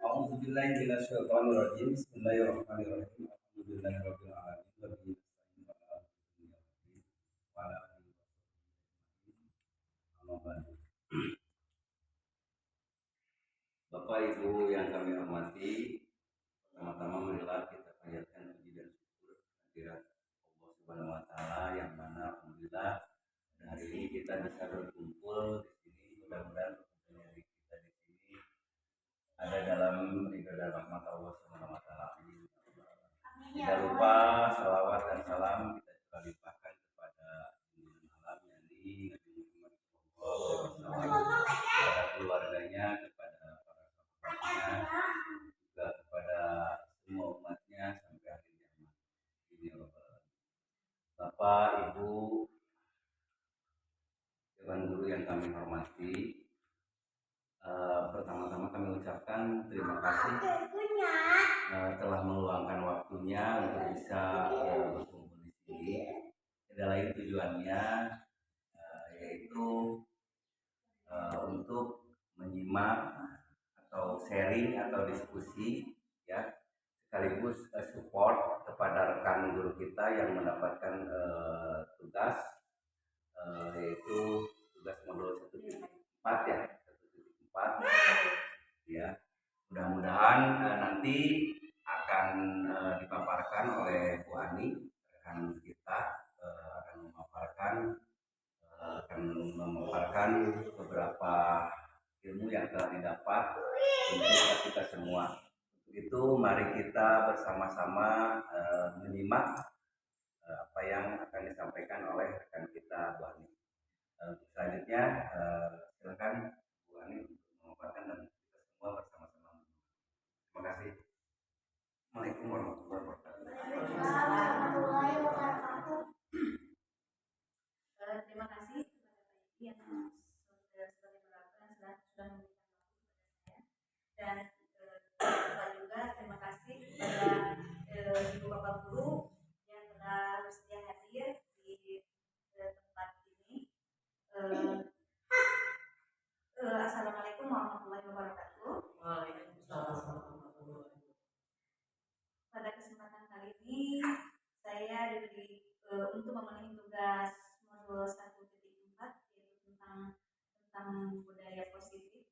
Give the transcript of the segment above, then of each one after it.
A'udzubillahi minasyaitonirrajim. Bismillahirrahmanirrahim. Alhamdulillahirabbil alamin. Bapak Ibu yang kami hormati, pertama-tama marilah kita panjatkan puji dan syukur kehadirat Allah Subhanahu wa taala yang mana alhamdulillah hari ini kita bisa berkumpul di sini. Mudah-mudahan dari kita di sini ada dalam rahmat Allah Subhanahu wa taala. Tidak lupa salawat dan salam kita juga limpahkan kepada junjungan alam yakni Nabi Muhammad SAW, kepada keluarganya, kepada para sahabatnya, juga kepada semua umatnya sampai akhir zaman. Ini Bapak, Ibu, Dewan Guru yang kami hormati, pertama-tama kami ucapkan terima kasih telah meluangkan waktunya untuk bisa berkumpul di sini. Ada lain tujuannya yaitu untuk menyimak atau sharing atau diskusi ya, sekaligus support kepada rekan guru kita yang mendapatkan tugas yaitu tugas modul 1.4 ya, 1.4 ya. Mudah-mudahan nanti akan dipaparkan oleh Bu Ani, rekan kita akan memaparkan beberapa ilmu yang telah didapat untuk kita semua. Untuk itu mari kita bersama-sama menyimak apa yang akan disampaikan oleh rekan kita Bu Ani. Selanjutnya silakan Bu Ani untuk memaparkan dan kita semua bersama-sama. Terima kasih. Assalamualaikum warahmatullahi wabarakatuh. Terima kasih kepada Pak yang sudah memberikan waktu kepada saya, dan juga terima kasih kepada Ibu Bapak Guru yang telah bersedia hadir di tempat ini. Assalamualaikum warahmatullahi wabarakatuh. Pada kesempatan kali ini saya diberi untuk memenuhi tugas modul 1.4 yaitu tentang budaya positif.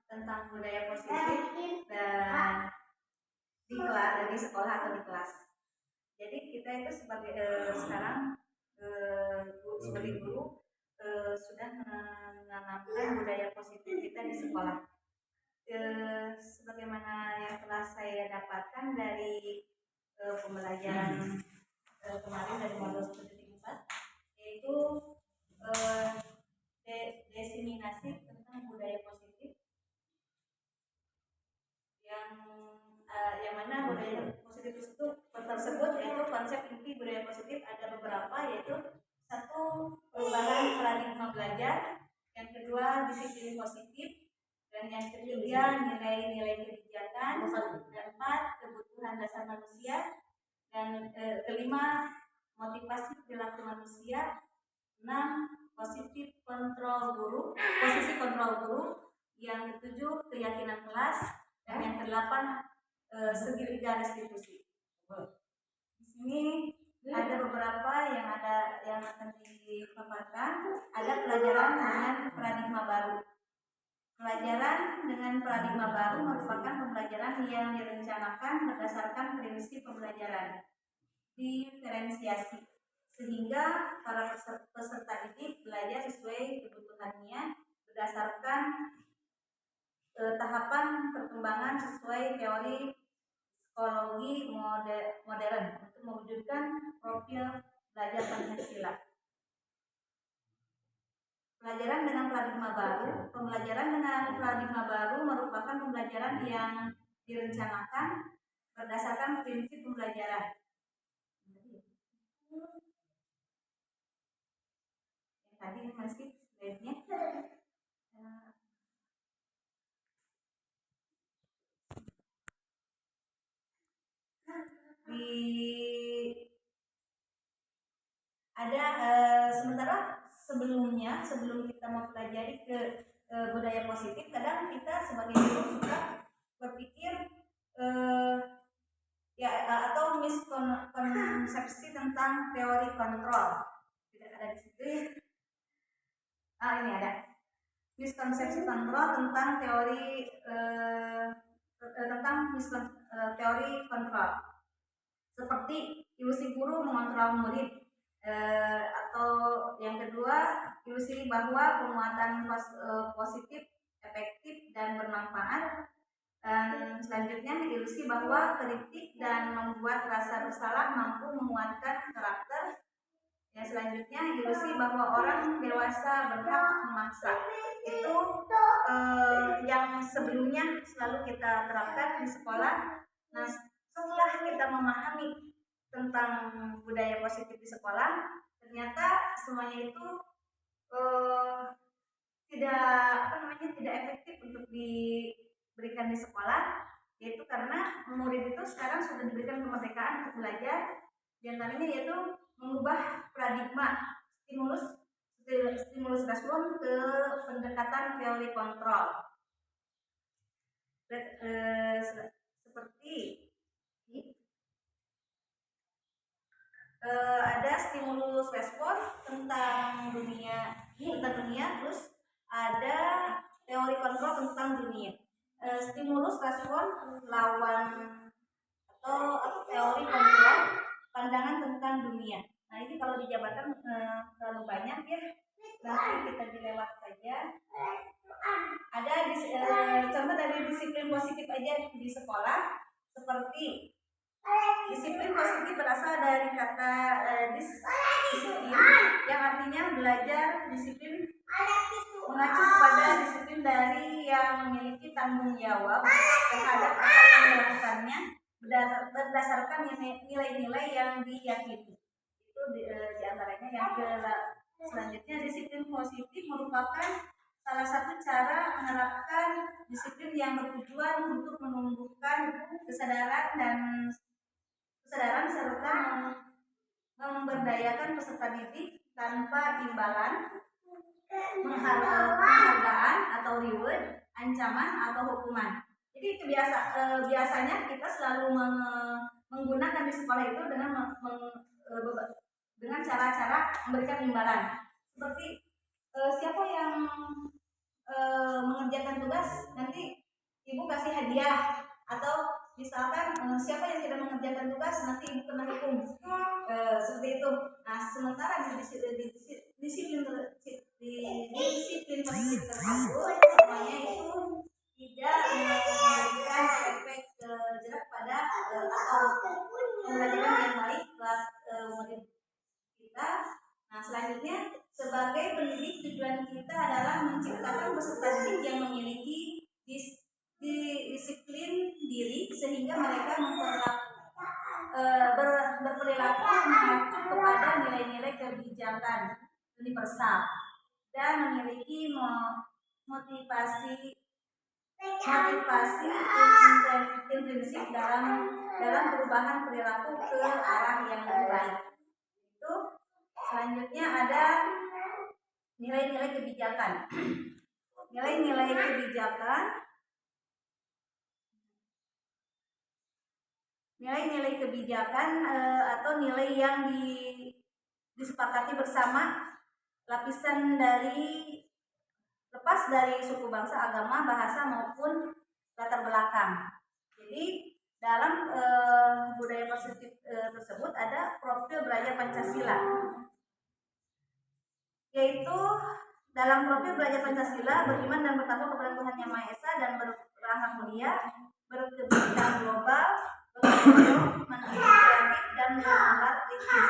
Tentang budaya positif dan di sekolah atau di kelas. Jadi kita itu sebagai sekarang sebagai guru sudah menanamkan budaya positif kita di sekolah. Sebagaimana yang telah saya dapatkan dari pembelajaran kemarin dari modul 1.4 yaitu desiminasi tentang budaya positif yang mana budaya positif tersebut yaitu konsep inti budaya positif ada beberapa, yaitu satu, perubahan paradigma belajar, yang kedua disiplin positif, dan yang ketiga nilai-nilai kebijakan, dan empat, kebutuhan dasar manusia, dan kelima, motivasi perilaku manusia, 6, posisi kontrol guru, yang ketujuh, keyakinan kelas, dan yang kedelapan, segitiga restitusi. Di sini ada beberapa yang akan dipaparkan. Ada pelajaran dengan paradigma baru. Pelajaran dengan paradigma baru merupakan pembelajaran yang direncanakan berdasarkan prinsip pembelajaran diferensiasi, sehingga para peserta didik belajar sesuai kebutuhannya berdasarkan tahapan perkembangan sesuai teori psikologi modern untuk mewujudkan profil belajar Pancasila. Pembelajaran dengan paradigma baru merupakan pembelajaran yang direncanakan berdasarkan prinsip pembelajaran. Tadi masih slide-nya. Sementara sebelum kita kita mempelajari ke budaya positif, kadang kita sebagai guru suka berpikir atau miskonsepsi tentang teori kontrol. Tidak ada di situ. Ini ada miskonsepsi kontrol tentang teori teori kontrol, seperti ilusi guru mengontrol murid, atau yang kedua ilusi bahwa penguatan positif efektif dan bermanfaat. Dan selanjutnya ilusi bahwa kritik dan membuat rasa bersalah mampu menguatkan karakter. Yang selanjutnya ilusi bahwa orang dewasa berhak memaksa. Itu yang sebelumnya selalu kita terapkan di sekolah. Nah, setelah kita memahami tentang budaya positif di sekolah, ternyata semuanya itu tidak efektif untuk diberikan di sekolah, yaitu karena murid itu sekarang sudah diberikan kemerdekaan untuk belajar. Di antaranya yaitu mengubah paradigma stimulus respon ke pendekatan teori kontrol. Seperti ada stimulus respon tentang dunia, terus ada teori kontrol tentang dunia. Stimulus respon lawan atau teori kontrol pandangan tentang dunia. Nah, ini kalau dijabarkan terlalu banyak ya, nanti kita dilewat saja. Ada contoh dari disiplin positif aja di sekolah, seperti disiplin positif berasal dari kata disiplin, yang artinya belajar. Disiplin mengacu kepada disiplin dari yang memiliki tanggung jawab terhadap apa yang dilakukannya berdasarkan nilai-nilai yang diyakini. Itu diantaranya. Yang selanjutnya disiplin positif merupakan salah satu cara menerapkan disiplin yang bertujuan untuk menumbuhkan kesadaran serta memberdayakan peserta didik tanpa imbalan, penghargaan atau reward, ancaman atau hukuman. Jadi biasanya kita selalu menggunakan di sekolah itu dengan cara-cara memberikan imbalan. Seperti siapa yang mengerjakan tugas, nanti ibu kasih hadiah, atau misalkan siapa yang tidak mengerjakan tugas, nanti ibu kena hukum. Seperti itu. Nah, sementara di disiplin positif tersebut semuanya itu tidak memberikan efek jerak pada atau pembelajaran yang baik buat murid kita. Nah, selanjutnya sebagai pendidik tujuan kita adalah menciptakan peserta didik yang memiliki disiplin diri sehingga mereka berperilaku mengacu kepada nilai-nilai kebijakan universal dan memiliki motivasi intrinsik dalam perubahan perilaku ke arah yang lebih baik. Itu selanjutnya ada nilai-nilai kebijakan. Nilai-nilai kebijakan atau nilai yang disepakati bersama lapisan lepas dari suku, bangsa, agama, bahasa maupun latar belakang. Jadi dalam budaya positif tersebut ada profil belajar Pancasila, yaitu dalam profil belajar Pancasila beriman dan bertakwa kepada Tuhan Yang Maha Esa dan berakhlak mulia, berkebijakan global, berkebijakan kreatif dan bernalar kritis.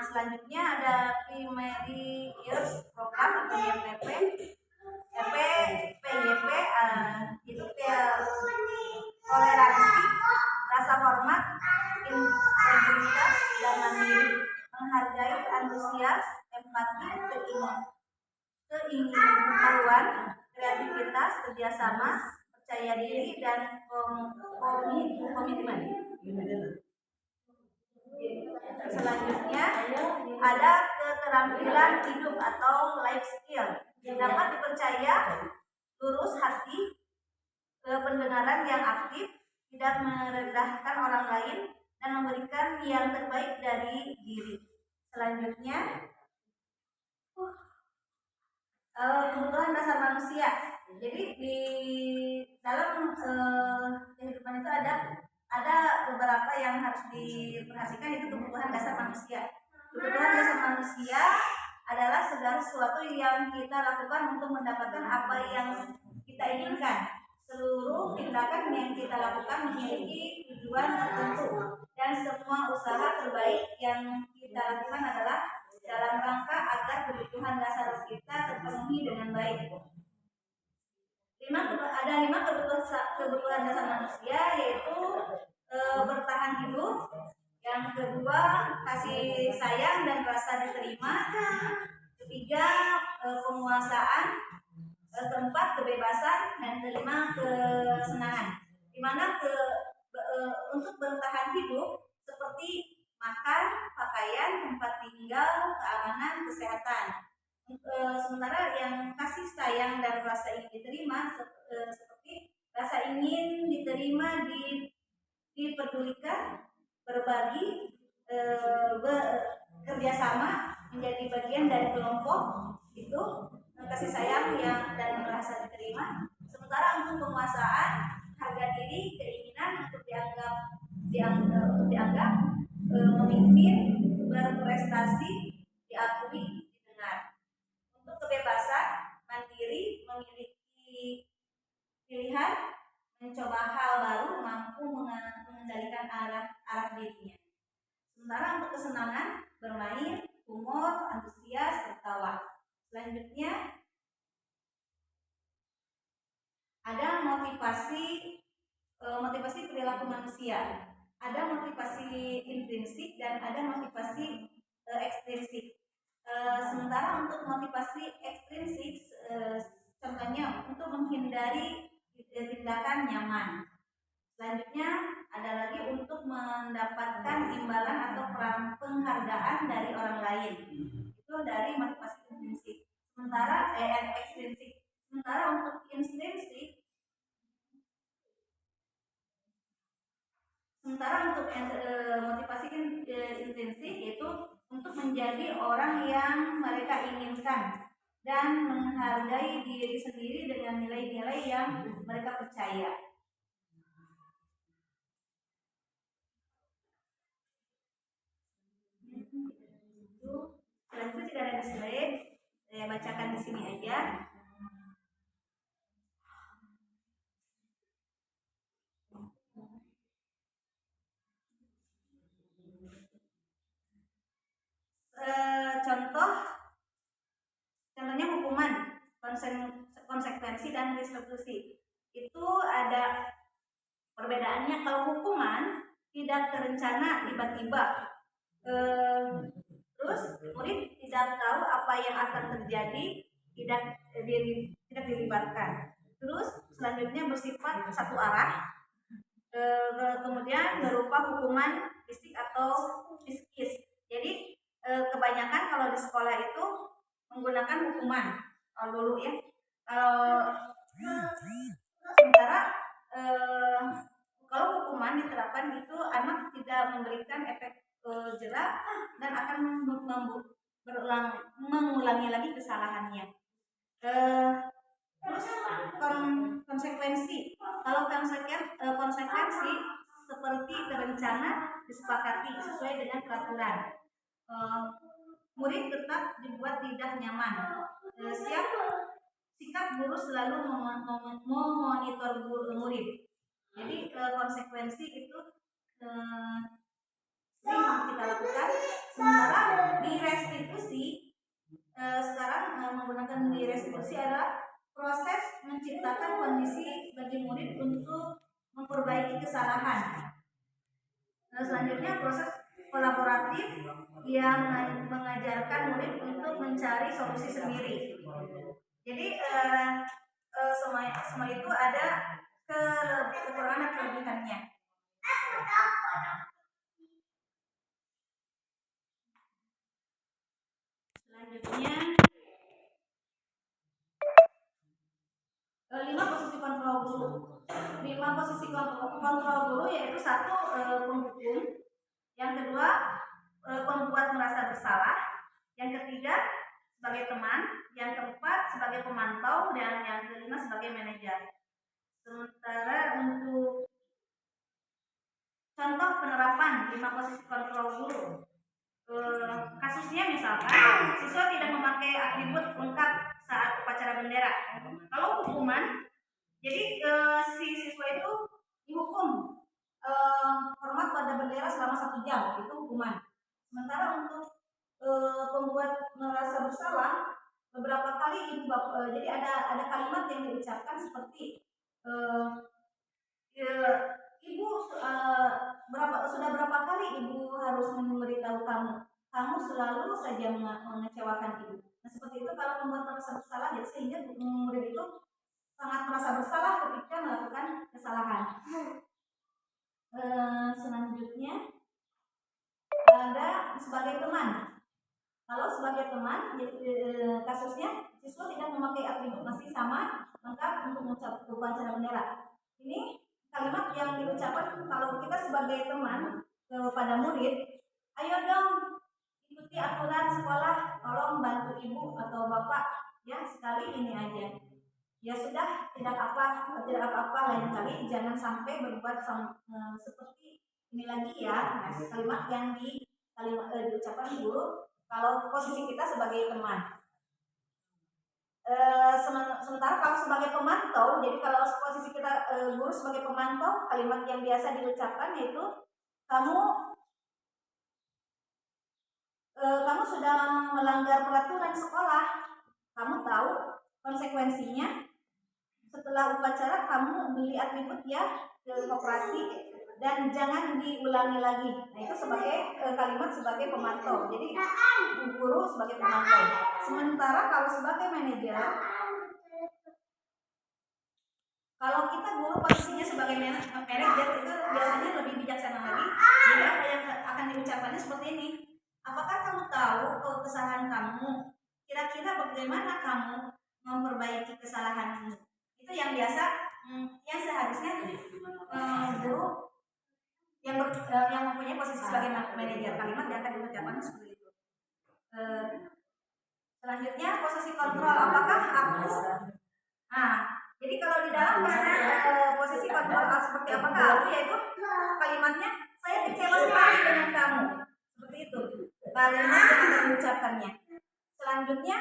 Selanjutnya ada Primary Years Program atau YPP. PYP itu toleransi, rasa hormat, integritas dan mandiri, menghargai, antusias, empati, keingintahuan, kreativitas, kerjasama, percaya diri dan komitmen. Selanjutnya ada keterampilan hidup atau life merendahkan orang lain dan memberikan yang terbaik dari diri. Selanjutnya, kebutuhan dasar manusia. Jadi di dalam kehidupan itu ada beberapa yang harus diperhatikan, itu kebutuhan dasar manusia. Kebutuhan dasar manusia adalah segala sesuatu yang kita lakukan untuk mendapatkan apa yang kita inginkan. Seluruh tindakan yang kita lakukan memiliki tujuan tertentu, dan semua usaha terbaik yang kita lakukan adalah dalam rangka agar kebutuhan dasar kita terpenuhi dengan baik. Ada 5 kebutuhan dasar manusia, yaitu bertahan hidup. Yang kedua, kasih sayang dan rasa diterima. Ketiga, penguasaan. Keempat, kebebasan. Dan kelima, kesenangan. Dimana untuk bertahan hidup seperti makan, pakaian, tempat tinggal, keamanan, kesehatan. Sementara yang kasih sayang dan rasa ingin diterima seperti rasa ingin diterima, dipedulikan, berbagi, bekerjasama, menjadi bagian dari kelompok, itu kasih sayang yang dan merasa diterima. Sementara untuk penguasaan, harga diri, keinginan untuk dianggap memimpin, berprestasi, diakui, didengar. Untuk kebebasan, mandiri, memiliki pilihan, mencoba hal baru, mampu mengendalikan arah dirinya. Sementara untuk kesenangan, bermain, humor, antusias, tertawa. Selanjutnya, ada motivasi perilaku manusia. Ada motivasi intrinsik dan ada motivasi ekstrinsik. Sementara untuk motivasi ekstrinsik, contohnya untuk menghindari tindakan nyaman. Selanjutnya, ada lagi untuk mendapatkan imbalan atau penghargaan dari orang lain. Itu dari motivasi intrinsik. Sementara ekstrinsik. Sementara untuk intrinsik, motivasi intrinsik yaitu untuk menjadi orang yang mereka inginkan dan menghargai diri sendiri dengan nilai-nilai yang mereka percaya. Selanjutnya tidak ada slide, saya bacakan di sini aja. Contohnya hukuman, konsekuensi dan restitusi. Itu ada perbedaannya. Kalau hukuman tidak terencana, tiba-tiba, terus murid tidak tahu apa yang akan terjadi, tidak dilibatkan. Terus selanjutnya bersifat satu arah, kemudian berupa hukuman fisik atau psikis. Jadi kebanyakan kalau di sekolah itu menggunakan hukuman dulu ya. Kalau hukuman diterapkan itu anak tidak memberikan efek jerak dan akan mengulangi lagi kesalahannya. Terus konsekuensi. Kalau konsekuensi seperti terencana, disepakati sesuai dengan peraturan. Murid tetap dibuat tidak nyaman. Sikap guru selalu memonitor murid. Jadi konsekuensi itu sering kita lakukan. Sementara di restitusi, sekarang menggunakan di restitusi adalah proses menciptakan kondisi bagi murid untuk memperbaiki kesalahan. Selanjutnya proses kolaboratif yang mengajarkan murid untuk mencari solusi sendiri. Jadi semua itu ada kekurangan dan kelebihannya. Selanjutnya 5 posisi kontrol guru. 5 posisi kontrol guru, yaitu satu penghukum, yang kedua pembuat merasa bersalah, yang ketiga sebagai teman, yang keempat sebagai pemantau, dan yang kelima sebagai manajer. Sementara untuk contoh penerapan 5 posisi kontrol guru, kasusnya misalkan siswa tidak memakai atribut lengkap saat upacara bendera. Kalau hukuman, jadi si siswa itu dihukum hormat pada bendera selama 1 jam, itu hukuman. Sementara untuk pembuat merasa bersalah, beberapa kali jadi ada kalimat yang diucapkan seperti ibu sudah berapa kali ibu harus memberitahu kamu selalu saja mengecewakan ibu. Nah seperti itu kalau membuat merasa bersalah, jadi sehingga murid itu sangat merasa bersalah ketika melakukan kesalahan. Selanjutnya ada sebagai teman. Kalau sebagai teman, kasusnya siswa tidak memakai atribut, masih sama lengkap untuk mengucap upacara bendera. Ini kalimat yang diucapkan kalau kita sebagai teman kepada murid, ayo dong ikuti aturan sekolah, tolong bantu ibu atau bapak ya sekali ini aja. Ya sudah, tidak apa-apa lain kali jangan sampai berbuat seperti ini lagi ya. Nah, kalimat yang diucapkan guru kalau posisi kita sebagai teman. Sementara kalau sebagai pemantau, jadi kalau posisi kita guru sebagai pemantau, kalimat yang biasa diucapkan yaitu kamu sudah melanggar peraturan sekolah, kamu tahu konsekuensinya. Setelah upacara kamu beli atribut ya ke koperasi dan jangan diulangi lagi. Nah itu sebagai kalimat sebagai pemantau. Jadi guru sebagai pemantau. Sementara kalau sebagai manajer, kalau kita guru posisinya sebagai manajer itu biasanya lebih bijaksana lagi. Jadi apa yang akan diucapkannya seperti ini. Apakah kamu tahu kesalahan kamu? Kira-kira bagaimana kamu memperbaiki kesalahanmu? Itu yang biasa, yang seharusnya guru yang mempunyai posisi sebagai manajer, kalimat yang akan diucapkan seperti itu. Selanjutnya posisi kontrol, apakah aku? Nah, jadi kalau di dalam posisi kontrol seperti apakah aku, yaitu kalimatnya saya kecewa sekali dengan kamu, seperti itu kalimat yang akan diucapkannya. Selanjutnya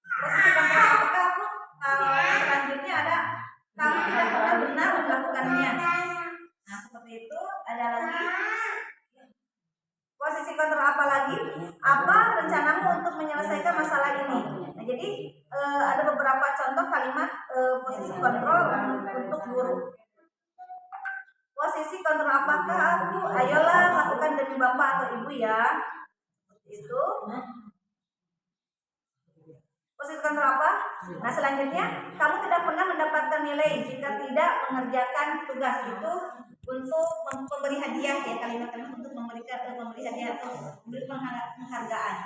posisi kontrol apakah aku? Selanjutnya ada kamu tidak pernah benar melakukannya. Nah seperti itu. Ada lagi posisi kontrol apa lagi? Apa rencanamu untuk menyelesaikan masalah ini? Nah jadi ada beberapa contoh kalimat posisi kontrol untuk guru. Posisi kontrol apakah aku? Ayolah lakukan demi bapak atau ibu ya. Seperti itu. Posisi kontrol apa? Nah selanjutnya, kamu tidak pernah mendapatkan nilai jika tidak mengerjakan tugas itu untuk memberi hadiah ya, kalimat-kalimat untuk memberi hadiah atau memberi penghargaan.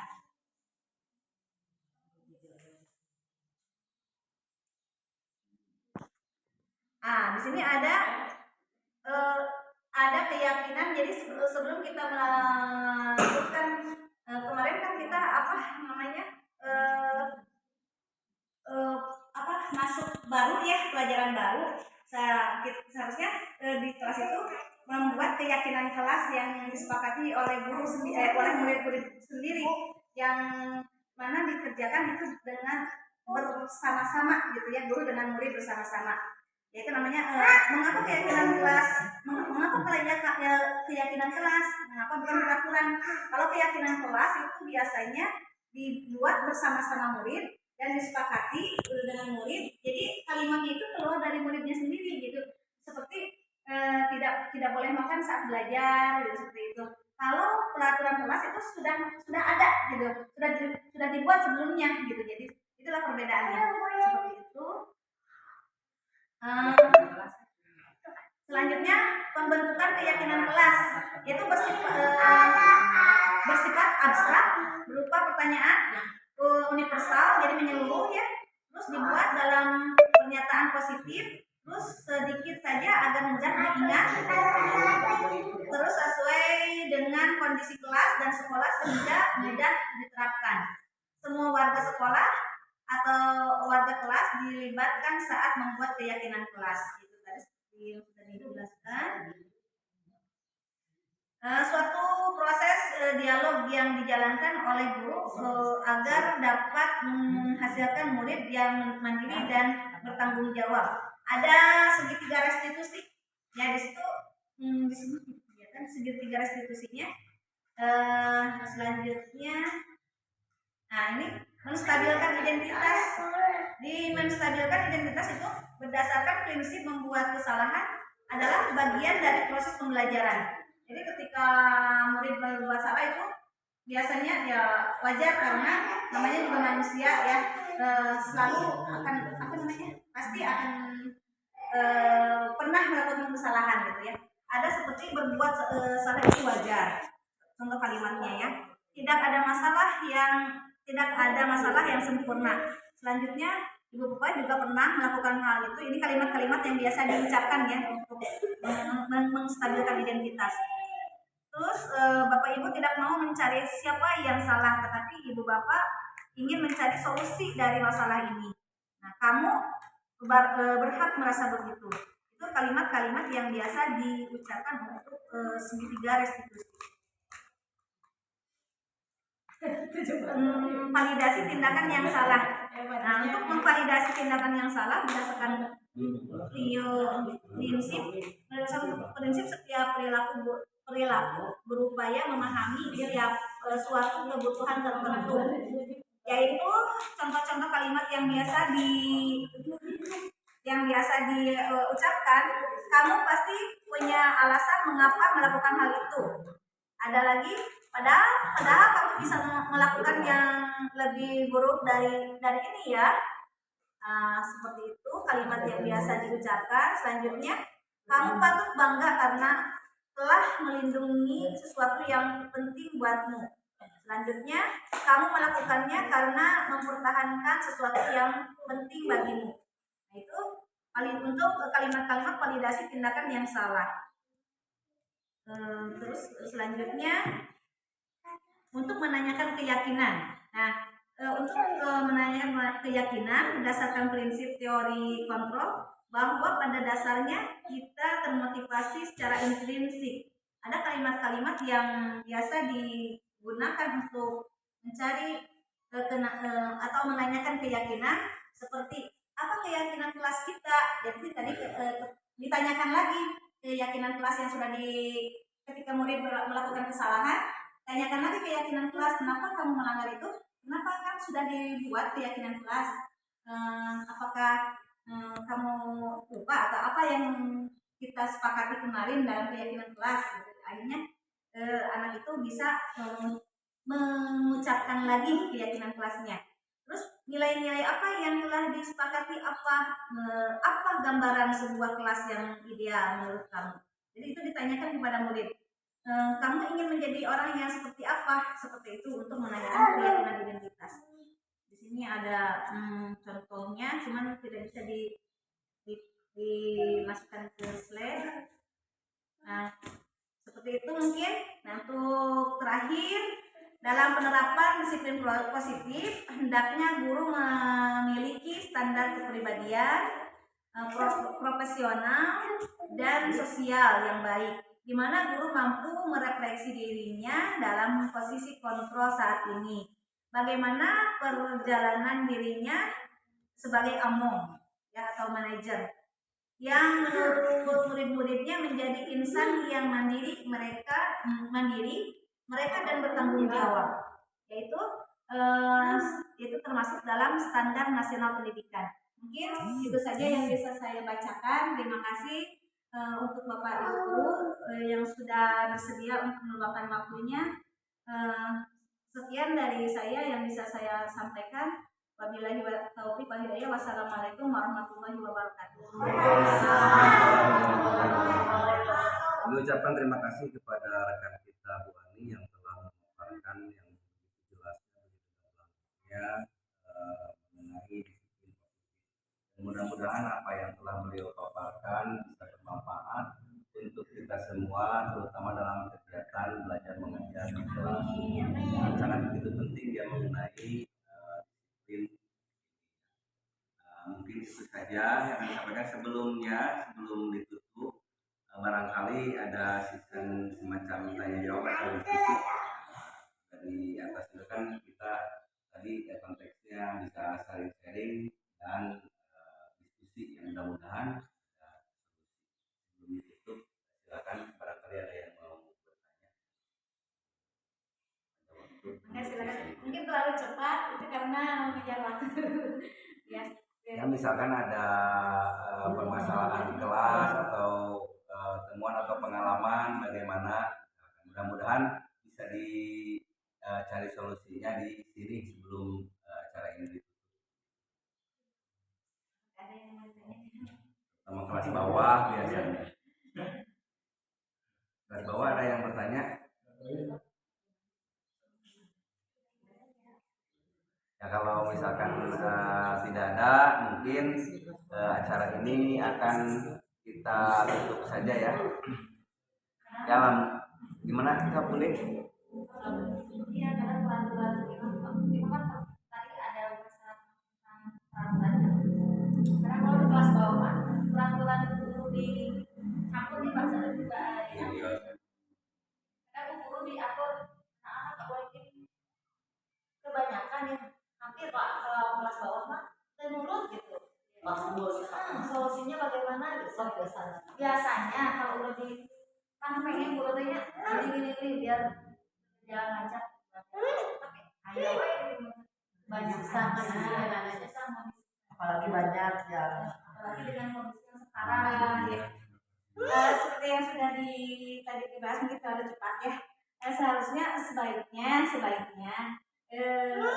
Di sini ada keyakinan. Jadi sebelum kita melakukan kemarin kan kita masuk baru ya, pelajaran baru. Seharusnya di kelas itu membuat keyakinan kelas yang disepakati oleh guru oleh murid-murid sendiri, yang mana dikerjakan itu dengan bersama-sama gitu ya, guru dengan murid bersama-sama. Yaitu namanya mengapa keyakinan kelas? Mengapa keyakinan kelas? Mengapa bukan peraturan? Kalau keyakinan kelas itu biasanya dibuat bersama-sama murid dan disepakati dengan murid. Jadi kalimatnya itu keluar dari muridnya sendiri gitu. Seperti tidak boleh makan saat belajar gitu, seperti itu. Kalau peraturan kelas itu sudah ada gitu, sudah dibuat sebelumnya gitu. Jadi itulah perbedaannya. Seperti itu. Selanjutnya pembentukan keyakinan kelas, yaitu bersifat abstrak berupa pertanyaan universal, jadi menyeluruh ya, terus dibuat dalam pernyataan positif, terus Terus sedikit saja agar mudah diingat, terus sesuai dengan kondisi kelas dan sekolah sehingga mudah diterapkan. Semua warga sekolah atau warga kelas dilibatkan saat membuat keyakinan kelas. Itu tadi seperti yang sudah dijelaskan. Suatu proses dialog yang dijalankan oleh guru agar dapat menghasilkan murid yang mandiri dan bertanggung jawab. Ada segitiga restitusi. Ya di situ ya kan segitiga restitusinya. Selanjutnya, nah ini menstabilkan identitas. Di menstabilkan identitas itu berdasarkan prinsip membuat kesalahan adalah bagian dari proses pembelajaran. Jadi ketika murid berbuat salah itu biasanya ya wajar karena namanya juga manusia ya, selalu akan pasti akan pernah melakukan kesalahan gitu ya. Ada seperti berbuat salah itu wajar. Contoh kalimatnya ya. Tidak ada masalah yang sempurna. Selanjutnya Ibu Bapak juga pernah melakukan hal itu. Ini kalimat-kalimat yang biasa diucapkan ya untuk menstabilkan identitas. Terus Bapak Ibu tidak mau mencari siapa yang salah, tetapi Ibu Bapak ingin mencari solusi dari masalah ini. Nah, kamu berhak merasa begitu. Itu kalimat-kalimat yang biasa diucapkan untuk segitiga restitusi. Validasi tindakan yang salah. Nah, untuk memvalidasi tindakan yang salah berdasarkan prinsip setiap perilaku berupaya memahami setiap suatu kebutuhan tertentu. Yaitu contoh-contoh kalimat yang biasa diucapkan, kamu pasti punya alasan mengapa melakukan hal itu. Ada lagi, padahal kamu bisa melakukan yang lebih buruk dari ini ya. Seperti itu kalimat yang biasa diucapkan. Selanjutnya, kamu patut bangga karena telah melindungi sesuatu yang penting buatmu. Selanjutnya, kamu melakukannya karena mempertahankan sesuatu yang penting bagimu. Nah, itu untuk kalimat-kalimat validasi tindakan yang salah. Terus selanjutnya untuk menanyakan keyakinan. Nah, untuk menanyakan keyakinan berdasarkan prinsip teori kontrol bahwa pada dasarnya kita termotivasi secara intrinsik. Ada kalimat-kalimat yang biasa digunakan untuk mencari atau menanyakan keyakinan seperti apa keyakinan kelas kita. Jadi tadi ditanyakan lagi keyakinan kelas yang sudah ketika murid melakukan kesalahan, tanyakan lagi keyakinan kelas, kenapa kamu melanggar itu, kenapa kan sudah dibuat keyakinan kelas, apakah kamu lupa atau apa yang kita sepakati kemarin dalam keyakinan kelas. Akhirnya anak itu bisa mengucapkan lagi keyakinan kelasnya. Terus nilai-nilai apa yang telah disepakati, apa gambaran sebuah kelas yang ideal menurut kamu. Jadi itu ditanyakan kepada murid. Kamu ingin menjadi orang yang seperti apa? Seperti itu untuk menanyakan keyakinan identitas. Di sini ada contohnya, cuman tidak bisa dimasukkan ke slide. Nah, seperti itu mungkin. Nah, untuk terakhir, dalam penerapan disiplin positif, hendaknya guru memiliki standar kepribadian profesional dan sosial yang baik, di mana guru mampu merefleksi dirinya dalam posisi kontrol saat ini. Bagaimana perjalanan dirinya sebagai among ya atau manajer yang menurut murid-muridnya menjadi insan yang mandiri dan bertanggung jawab, yaitu itu termasuk dalam standar nasional pendidikan. Mungkin itu saja yang bisa saya bacakan. Terima kasih untuk Bapak Ibu yang sudah bersedia untuk meluangkan waktunya. Sekian dari saya yang bisa saya sampaikan. Wabillahi taufiq wal hidayah. Wassalamualaikum warahmatullahi wabarakatuh. Kami ucapkan terima kasih kepada rekan kita Bu Ani yang telah memaparkan yang begitu jelasnya mengenai disiplin positif. Dan Mudah-mudahan apa yang telah beliau paparkan bisa bermanfaat untuk kita semua, terutama dalam kegiatan belajar mengajar di kelas. Sangat begitu penting ya mengenai disiplin. Mungkin itu saja yang saya sampaikan sebelum ditutup. Barangkali ada sistem semacam tanya jawab atau diskusi. Dari atas itu kan kita tadi konteksnya bisa saling sharing dan diskusi yang mudah-mudahan sebelum ditutup silakan barangkali ada yang mau bertanya. Silakan. Mungkin terlalu cepat itu karena mengejar waktu. Ya, misalkan ada permasalahan di kelas atau temuan atau pengalaman bagaimana, mudah-mudahan bisa dicari solusinya di sini sebelum acara ini ditutup. Sama kelas bawah biasanya. Kelas bawah ada yang bertanya? Ya, kalau misalkan tidak ada, mungkin acara ini akan kita tutup saja ya. Ya, gimana kita boleh? Iya, karena pelan-pelan kan tadi ada masalah tentang pelan-pelan. Karena kalau di kelas bawah pelan-pelan guru dicampur nih bahasa juga. Karena guru diatur anak-anak nggak boleh kebanyakan ya. Hampir pak kalau kelas bawah mah menurut gitu. Solusinya bagaimana gitu? Biasanya kalau udah di kan pengen gurunya gini biar jalan lancar. Ayo gitu. Banyak sama apalagi banyak ya, apalagi dengan kondisi yang sekarang ya. Seperti yang sudah tadi dibahas mungkin terlalu cepat ya. Seharusnya sebaiknya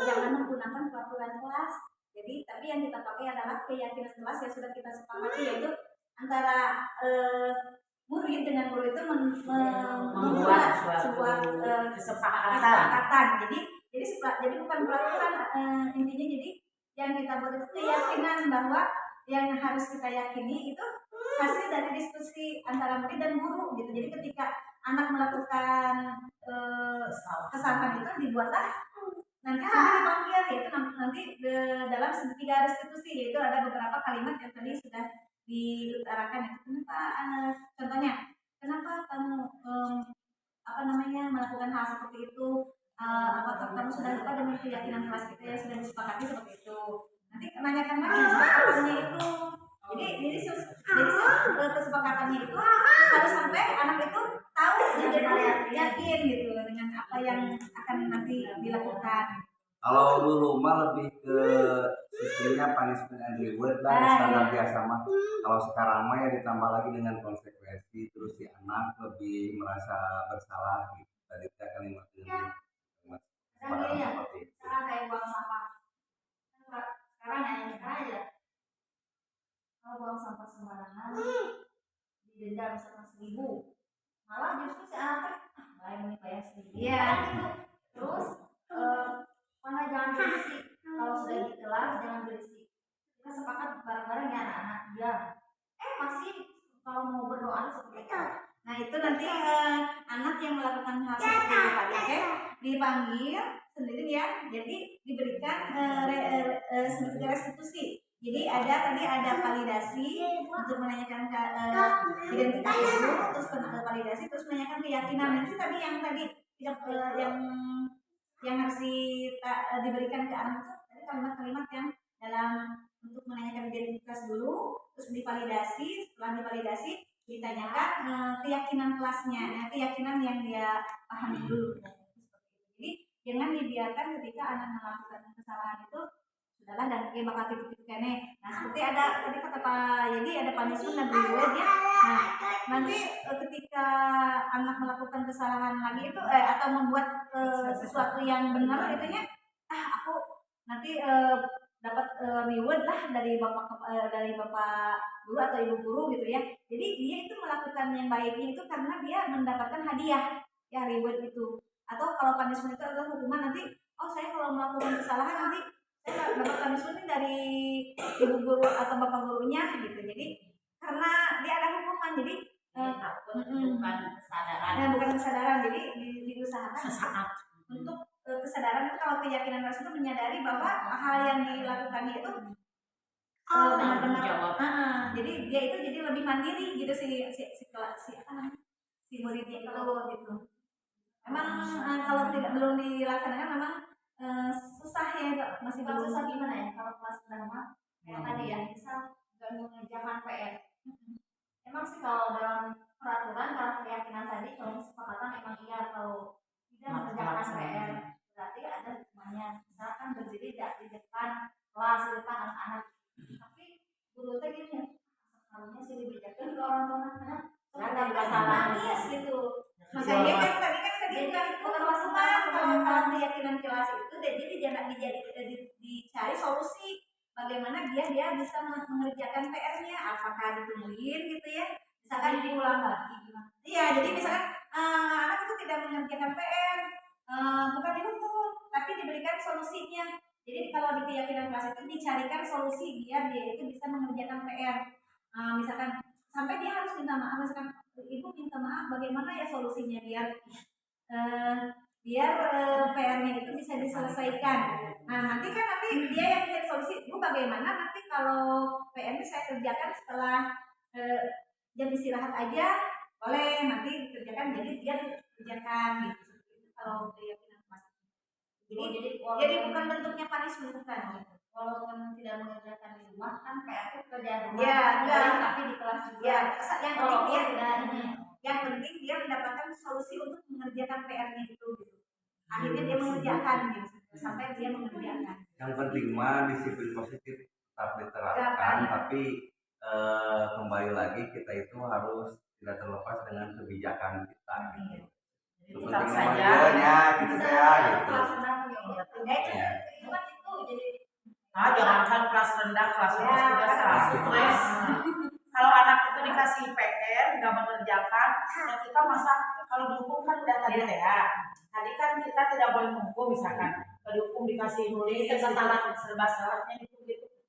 jangan menggunakan peraturan kelas. Jadi tapi yang kita pakai adalah keyakinan kelas yang sudah kita sepakati, yaitu antara murid dengan guru itu membuat sebuah kesepakatan. Jadi bukan peraturan intinya. Jadi yang kita buat itu keyakinan bahwa yang harus kita yakini itu hasil dari diskusi antara murid dan guru gitu. Jadi ketika anak melakukan kesalahan itu dibuatlah nanti dipanggil, yaitu nanti dalam tiga restitusi, yaitu ada beberapa kalimat yang tadi sudah diutarakan itu. Contohnya kenapa kamu melakukan hal seperti itu, apakah kamu sudah lupa dengan keyakinan kelas kita yang sudah disepakati seperti itu. Nanti menanyakan lagi kesepakatannya itu. Jadi kesepakatannya itu harus sampai anak itu tahu dan yakin gitu dengan apa yang akan nanti dilakukan. Kalau dulu mah lebih ke sistemnya punishment and reward lah, standar biasa mah. Kalau sekarang mah ya ditambah lagi dengan konsekuensi, terus si anak lebih merasa bersalah gitu. Tadi kita kalimat seperti itu. Sekarang kayak buang sampah. Sekarang aja. Kalau buang sampah sembarangan didenda misalkan 1.000, malah justru si anak lain bayar 1.000. Iya. Terus mana jangan berisik. Kalau sudah di kelas jangan berisik. Kita sepakat bareng-bareng ya anak-anak. Ya. Masih kalau mau berdoa seperti itu. Nah itu nanti anak yang melakukan hal seperti itu tadi dipanggil sendiri ya. Jadi diberikan restitusi. Jadi tadi ada validasi untuk menanyakan identitas dulu, terus validasi, terus menanyakan keyakinan. Itu tadi yang harus diberikan ke anak itu tadi kalimat-kalimat yang dalam untuk menanyakan identitas dulu, terus divalidasi. Setelah divalidasi ditanyakan keyakinan kelasnya, keyakinan yang dia pahami dulu. Jadi jangan dibiarkan ketika anak melakukan kesalahan itu sudahlah dan dia bakal titik kene. Nah seperti ada tadi kata Pak Yedi, ada punishment dan reward ya. Nah nanti ketika anak melakukan kesalahan lagi itu atau membuat sesuatu yang benar itunya, aku nanti dapat reward lah dari bapak guru atau ibu guru gitu ya. Jadi dia itu melakukan yang baiknya itu karena dia mendapatkan hadiah ya, reward itu. Atau kalau punishment itu adalah hukuman nanti, saya kalau melakukan kesalahan nanti Bapak kami ini dari ibu guru atau bapak gurunya gitu. Jadi karena dia ada hukuman, jadi bukan kesadaran. bukan kesadaran, jadi diusahakan Sesaat. untuk kesadaran itu, kalau keyakinan keras itu menyadari bahwa hal yang dilakukannya itu benar-benar jadi dia itu jadi lebih mandiri gitu si muridnya itu gitu. Emang kalau belum dilaksanakan memang susah ya, masih belum. Susah gimana ya kalau kelas pertama kayak tadi ya, misal nggak mengerjakan PR. Emang sih kalau dalam peraturan, kalau keyakinan tadi, kalau kesepakatan emang iya, kalau tidak mengerjakan PR berarti ada hukumannya. Misalkan berdiri di depan kelas, di depan anak-anak, tapi guru teh gini ya, seharusnya sih dibedakan ke orang tua karena Ada masalah nangis gitu. Makanya kan tadi itu kalau keyakinan kelas itu, jadi jangan dicari solusi bagaimana dia bisa mengerjakan PR-nya, apakah ditungguin gitu ya, misalkan diulang lagi gimana. Iya, jadi misalkan anak itu tidak mengerjakan PR, bukan dihukum tapi diberikan solusinya. Jadi kalau di keyakinan kelas itu dicarikan solusi biar dia itu bisa mengerjakan PR. Misalkan sampai dia harus minta maaf, misalkan ibu minta maaf, bagaimana ya solusinya biar PR-nya itu bisa diselesaikan. Nah nanti dia yang mencari solusi, bu bagaimana nanti kalau PR-nya saya kerjakan setelah jam istirahat aja, boleh nanti dikerjakan, jadi dia dikerjakan gitu. Kalau keyakinan kelas, jadi bukan bentuknya punishment, bukan gitu. Walaupun tidak mengerjakan di rumah kan PR itu kerjaan rumah, ya, tapi di kelas juga. Ya, yang penting dia mendapatkan solusi untuk mengerjakan PR-nya itu gitu. Akhirnya dia mengerjakan gitu, sampai dia mengerjakan. Yang penting mah disiplin positif tetap diterapkan, tapi kembali lagi kita itu harus tidak terlepas dengan kebijakan kita gitu. Itu Tetap penting saja gitu ya gitu. Ya. Itu jadi Jangankan kelas rendah, kelas atas sudah stres. Kalau anak itu dikasih PR nggak mengerjakan, ya kita masa kalau dihukum kan udah tadi ya. Tadi kan kita tidak boleh menghukum, misalkan kalau dihukum dikasih nulis serba salahnya gitu.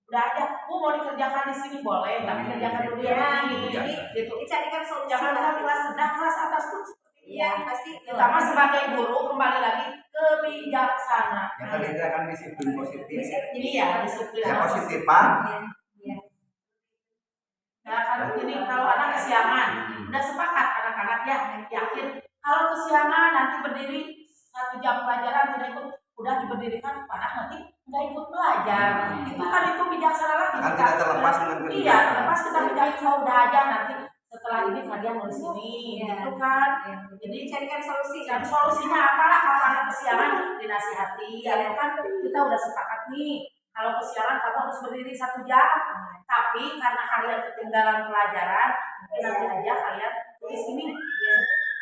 Udah aja, mau dikerjakan di sini boleh, tapi kerjakan dulu ya gitu. Dicarikan solusi. Jangan kelas rendah, kelas atas tuh. Iya, pasti. Kita mah sebagai guru kembali lagi kebijaksana. Yang tadi itu akan disiplin positif. Iya, disiplin. Ya positif Pak. Ya kan ini kalau anak kesiangan, udah sepakat anak-anak ya, yakin kalau kesiangan nanti berdiri 1 jam pelajaran tidak ikut, udah diberdirikan, anak nanti nggak ikut belajar. Itu kan itu bijaksana lagi. Kan tidak terlepas dengan kebijakan. Iya, terlepas kita bijaksana, udah aja nanti setelah ini kalian nulis ini, gitu kan. Jadi carikan solusi. Dan solusinya apalah kalau anak kesiangan dinasihati, ya kan kita udah sepakat nih. Kalau kesiangan kamu harus berdiri 1 jam, tapi karena kalian ketinggalan pelajaran, mungkin nanti aja kalian tulis ini.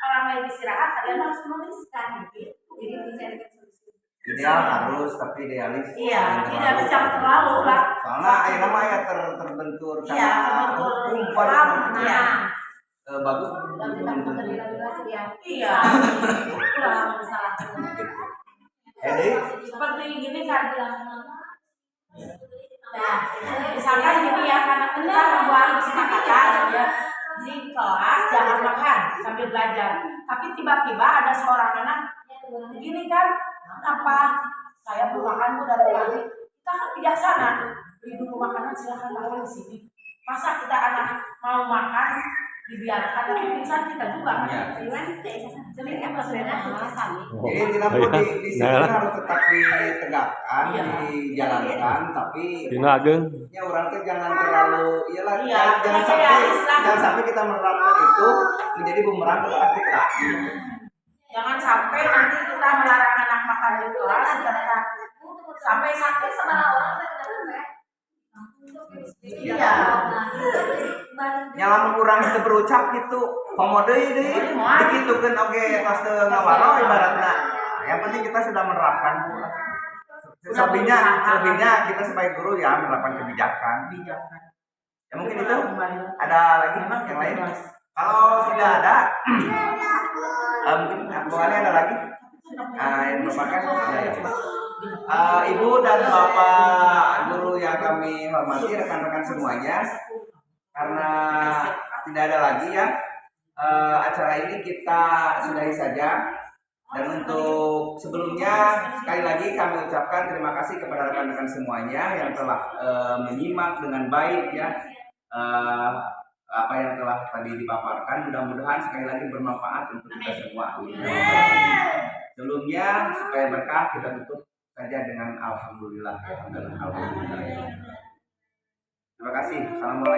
Orang lain istirahat, kalian harus menuliskan gitu. Jadi dicarikan solusi. Ideal harus, tapi idealis. Iya, idealis jangan terlalu lah. Soalnya ayah nama ya terbentur. Iya, terbentur. Iya. Bagus. Iya. kurang salah. Jadi Seperti gini kan. Nah, misalkan gini ya, karena kita membuat kesepakatan ya, di kelas jangan makan sambil belajar. Tapi tiba-tiba ada seorang anak begini kan, kenapa saya belum makan udah dari tadi? Kita kan bijaksana, beli dulu makanan, silakan makan di sini. Masa kita anak mau makan dibiarkan, tapi pingsan kita juga kan? Jadi tidak perlu disiplin, harus tetap ditegakkan, dijalankan, tapi ya orang tuh jangan terlalu jangan sampai kita menerapkan itu menjadi bumerang kepada kita. Jangan sampai nanti kita melarang anak makan di kelas sampai sakit sama orang. Iya. Yang lama kurang itu berucap gitu, komode ini dikitukan oke pas ngawaro ibaratnya. Yang penting kita sudah menerapkan. Selebihnya kita sebagai guru ya menerapkan kebijakan. Ya mungkin itu ada lagi yang lain. Kalau tidak ada, mungkin boleh ada lagi. Yang merupakan ada ya. Ibu dan Bapak guru yang kami hormati, rekan-rekan semuanya, karena tidak ada lagi ya, acara ini kita sudahi saja. Dan untuk sebelumnya sekali lagi kami ucapkan terima kasih kepada rekan-rekan semuanya yang telah menyimak dengan baik ya apa yang telah tadi dipaparkan. Mudah-mudahan sekali lagi bermanfaat untuk kita semua. Sebelumnya supaya berkah kita tutup saja dengan alhamdulillah. Terima kasih. Assalamualaikum.